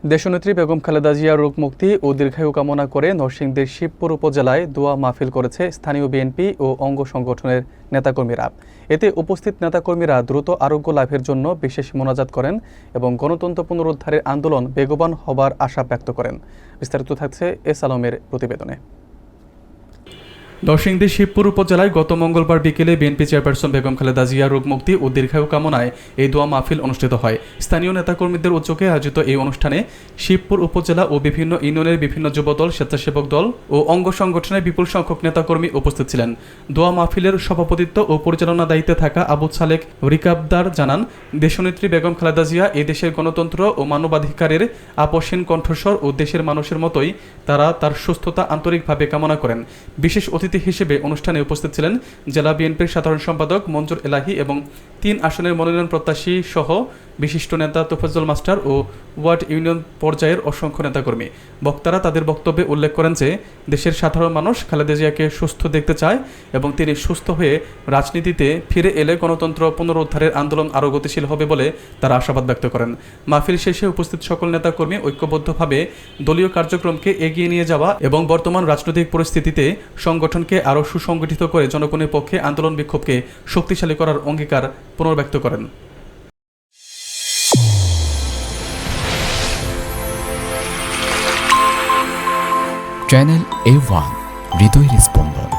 দেশনেত্রী বেগম খালেদা জিয়ার রোগ মুক্তি ও দীর্ঘায়ু কামনা করে নরসিংদীর শিবপুর উপজেলায় দোয়া মাহফিল করেছে স্থানীয় বিএনপি ও অঙ্গ সংগঠনের নেতাকর্মীরা। এতে উপস্থিত নেতাকর্মীরা দ্রুত আরোগ্য লাভের জন্য বিশেষ মোনাজাত করেন এবং গণতন্ত্র পুনরুদ্ধারের আন্দোলন বেগবান হবার আশা ব্যক্ত করেন। বিস্তারিত থাকছে এস আলমের প্রতিবেদনে। নরসিংদীর শিবপুর উপজেলায় গত মঙ্গলবার বিকেলে বিএনপি চেয়ারপারসন বেগম খালেদা জিয়ার রোগ মুক্তি ও দীর্ঘায়ু কামনায় এই দোয়া মাহফিল অনুষ্ঠিত হয়। স্থানীয় নেতাকর্মীদের উদ্যোগে আয়োজিত এই অনুষ্ঠানে শিবপুর উপজেলা ও বিভিন্ন ইউনিয়নের বিভিন্ন যুবদল, স্বেচ্ছাসেবক দল ও অঙ্গ সংগঠনের বিপুল সংখ্যক নেতাকর্মী উপস্থিত ছিলেন। দোয়া মাহফিলের সভাপতিত্ব ও পরিচালনা দায়িত্বে থাকা আবু সালেক রিকাবদার জানান, দেশনেত্রী বেগম খালেদা জিয়া এই দেশের গণতন্ত্র ও মানবাধিকারের আপসহীন কণ্ঠস্বর ও দেশের মানুষের মতোই তার সুস্থতা আন্তরিকভাবে কামনা করেন। বিশেষ অতিথি হিসেবে অনুষ্ঠানে উপস্থিত ছিলেন জেলা বিএনপির সাধারণ সম্পাদক মঞ্জুর এলাহি এবং 3 আসনের মনোনয়ন প্রত্যাশী সহ বিশিষ্ট নেতা তোফাজ্জল মাস্টার ও ওয়ার্ড ইউনিয়ন পর্যায়ের অসংখ্য নেতাকর্মী। বক্তারা তাদের বক্তব্যে উল্লেখ করেন যে দেশের সাধারণ মানুষ খালেদা জিয়াকে সুস্থ দেখতে চায় এবং তিনি সুস্থ হয়ে রাজনীতিতে ফিরে এলে গণতন্ত্র পুনরুদ্ধারের আন্দোলন আরও গতিশীল হবে বলে তারা আশাবাদ ব্যক্ত করেন। মাহফিল শেষে উপস্থিত সকল নেতাকর্মী ঐক্যবদ্ধভাবে দলীয় কার্যক্রমকে এগিয়ে নিয়ে যাওয়া এবং বর্তমান রাজনৈতিক পরিস্থিতিতে সংগঠনকে আরও সুসংগঠিত করে জনগণের পক্ষে আন্দোলন বিক্ষোভকে শক্তিশালী করার অঙ্গীকার পুনর্ব্যক্ত করেন। চ্যানেল A1 হৃদয়ের স্পন্দন।